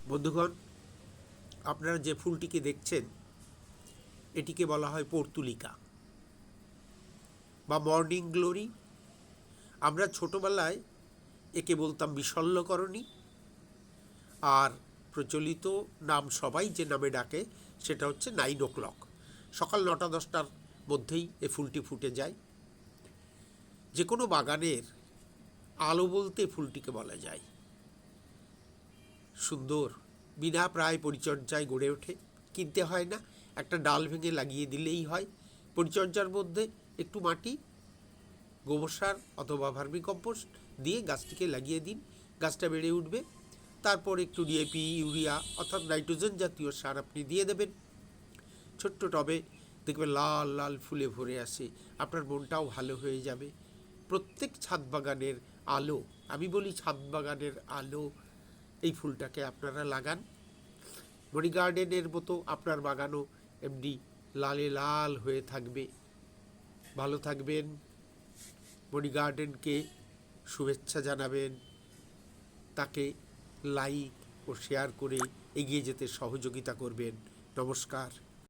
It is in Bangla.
বন্ধুগণ, আপনারা যে ফুলটিকে দেখছেন এটিকে বলা হয় পর্তুলিকা বা মর্নিং গ্লোরি। আমরা ছোটোবেলায় একে বলতাম বিশল্যকরণী, আর প্রচলিত নাম সবাই যে নামে ডাকে সেটা হচ্ছে 9 o'clock। সকাল 9টা-10টার মধ্যেই এ ফুলটি ফুটে যায়। যে কোনো বাগানের আলো বলতে ফুলটিকে বলা যায়। সুন্দর, বিনা প্রায় পরিচর্যায় গড়ে ওঠে, কিনতে হয় না, একটা ডাল ভেঙে লাগিয়ে দিলেই হয়। পরিচর্যার মধ্যে একটু মাটি, গোবর সার অথবা ভার্মিকম্পোস্ট দিয়ে গাছটিকে লাগিয়ে দিন, গাছটা বেড়ে উঠবে। তারপর একটু ডিএপি, ইউরিয়া অর্থাৎ নাইট্রোজেন জাতীয় সার আপনি দিয়ে দেবেন। ছোট্ট টবে দেখবেন লাল লাল ফুলে ভরে আসে, আপনার মনটাও ভালো হয়ে যাবে। প্রত্যেক ছাদ বাগানের আলো, আমি বলি ছাদ বাগানের আলো, এই ফুলটাকে আপনারা লাগান। মনি গার্ডেনের মতো আপনার বাগানও এমনি লালে লাল হয়ে থাকবে। ভালো থাকবেন। মনি গার্ডেনকে শুভেচ্ছা জানাবেন, তাকে লাইক ও শেয়ার করে এগিয়ে যেতে সহযোগিতা করবেন। নমস্কার।